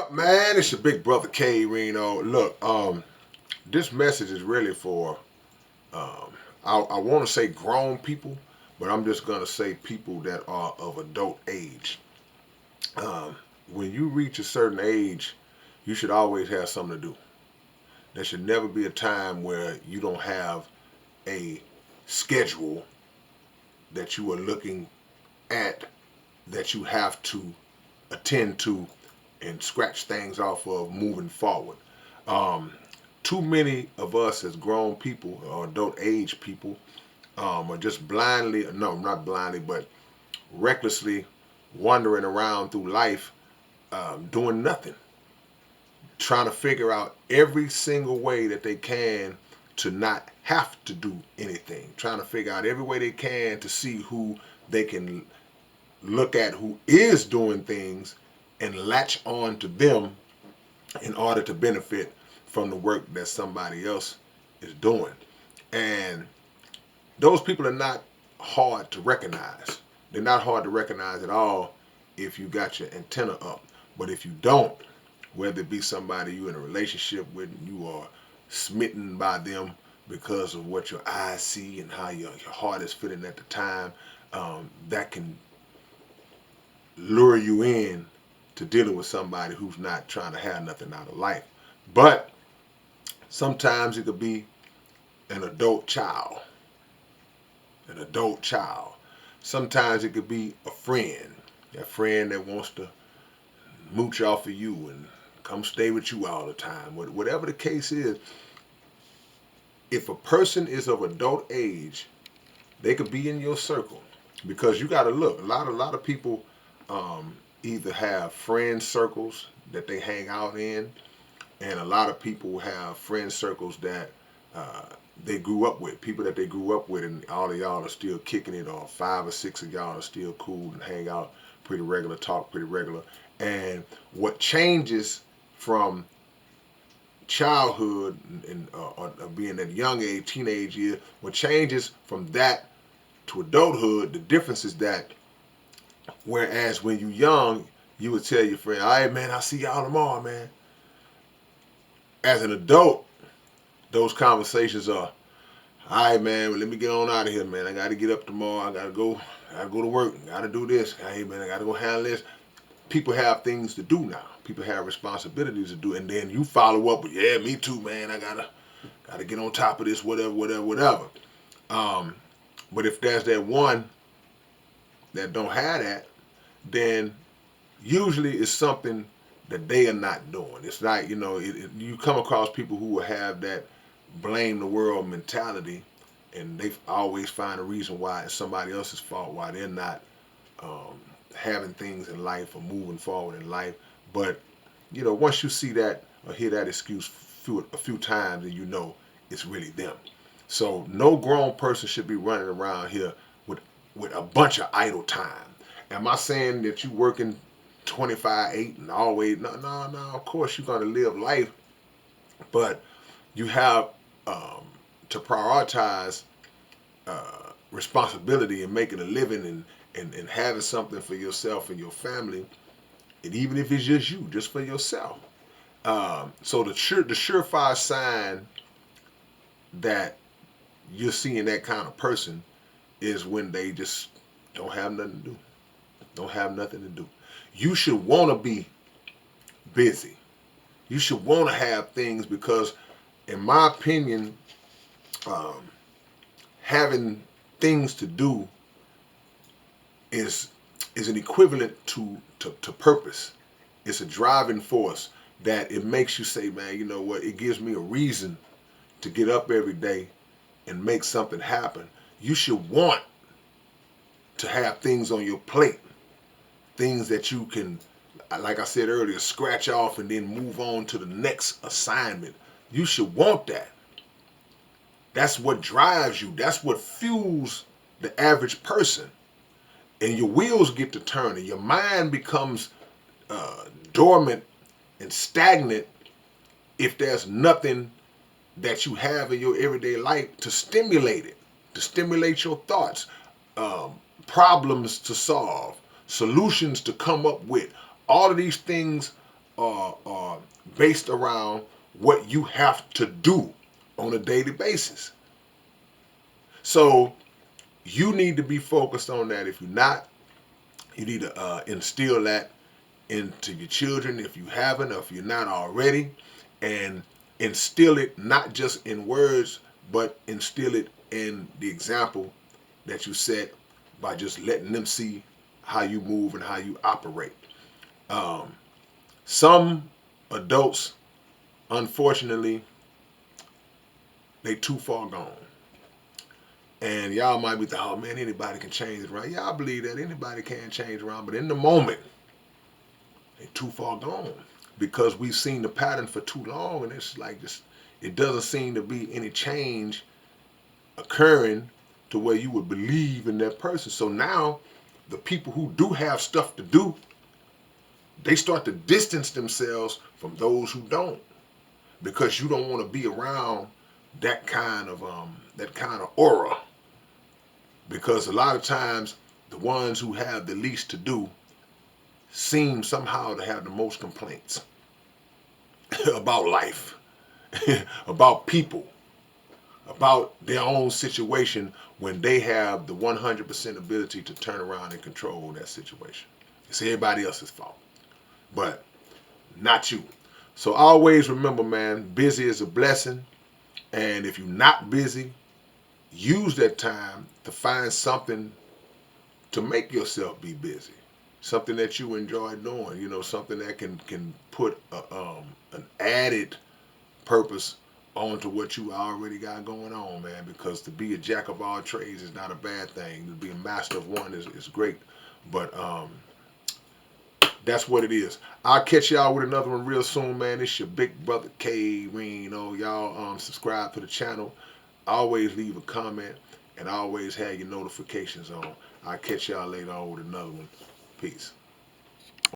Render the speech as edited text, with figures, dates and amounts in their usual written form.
up, man? It's your big brother K-Rino. Look, this message is really for, um, I want to say grown people, but I'm just going to say people that are of adult age. Um, when you reach a certain age, you should always have something to do. There should never be a time where you don't have a schedule that you are looking at that you have to attend to and scratch things off of moving forward. Um, Too many of us as grown people or adult age people are just blindly, no, not blindly, but recklessly wandering around through life doing nothing, trying to figure out every single way that they can to not have to do anything, trying to figure out every way they can to see who they can look at who is doing things and latch on to them in order to benefit from the work that somebody else is doing. And those people are not hard to recognize. They're not hard to recognize at all if you got your antenna up. But if you don't, whether it be somebody you're in a relationship with and you are smitten by them because of what your eyes see and how your heart is feeling at the time, that can lure you in to dealing with somebody who's not trying to have nothing out of life. But sometimes it could be an adult child, an adult child. Sometimes it could be a friend that wants to mooch off of you and come stay with you all the time. Whatever the case is, if a person is of adult age, they could be in your circle because you got to look. A lot of people either have friend circles that they hang out in, and a lot of people have friend circles that uh, they grew up with, people that they grew up with, and all of y'all are still kicking it, or five or six of y'all are still cool and hang out pretty regular, talk pretty regular. And what changes from childhood and or being at a young age, teenage year, what changes from that to adulthood, the difference is that whereas when you young, you would tell your friend, all right, man, I'll see y'all tomorrow, man. As an adult, those conversations are, all right, man, well, let me get on out of here, man. I got to get up tomorrow. I gotta go to work. I gotta do this. Hey, man, I gotta go handle this. People have things to do now. People have responsibilities to do, and then you follow up with, yeah, me too, man. I gotta get on top of this, whatever, whatever, whatever. Um, but if there's that one that don't have that, then usually it's something that they are not doing. It's not, you come across people who will have that blame the world mentality, and they always find a reason why it's somebody else's fault, why they're not um, having things in life or moving forward in life. But once you see that or hear that excuse a few times, and it's really them. So no grown person should be running around here with a bunch of idle time. Am I saying that you working 25/8 and always? No, no, no. Of course you're gonna live life, but you have um, to prioritize responsibility and making a living and having something for yourself and your family, and even if it's just you, just for yourself. So the surefire sign that you're seeing that kind of person is when they just don't have nothing to do. Don't have nothing to do. You should want to be busy. You should want to have things because, in my opinion, um, having things to do is an equivalent to purpose. It's a driving force that it makes you say, man, you know what? It gives me a reason to get up every day and make something happen. You should want to have things on your plate, things that you can, like I said earlier, scratch off and then move on to the next assignment. You should want that. That's what drives you. That's what fuels the average person. And your wheels get to turning. Your mind becomes dormant and stagnant if there's nothing that you have in your everyday life to stimulate it, to stimulate your thoughts, um, problems to solve, solutions to come up with. All of these things are based around what you have to do on a daily basis. So you need to be focused on that. If you're not, you need to instill that into your children if you haven't, or if you're not already, and instill it not just in words, but instill it in the example that you set by just letting them see how you move and how you operate. Um, some adults, unfortunately, they too far gone. And y'all might be thinking, oh man, anybody can change around. Yeah, I believe that anybody can change around, but in the moment, they too far gone because we've seen the pattern for too long, and it's like just it doesn't seem to be any change occurring to where you would believe in that person. So now, the people who do have stuff to do, they start to distance themselves from those who don't, because you don't want to be around that kind of aura. Because a lot of times, the ones who have the least to do seem somehow to have the most complaints about life, about people, about their own situation, when they have the 100% ability to turn around and control that situation. It's everybody else's fault, but not you. So always remember, man, busy is a blessing. And if you're not busy, use that time to find something to make yourself be busy. Something that you enjoy doing, something that can put an added purpose onto what you already got going on, man. Because to be a jack of all trades is not a bad thing. To be a master of one is great. But that's what it is. I'll catch y'all with another one real soon, man. It's your big brother K-Rino. Y'all subscribe to the channel. Always leave a comment and always have your notifications on. I'll catch y'all later on with another one. Peace.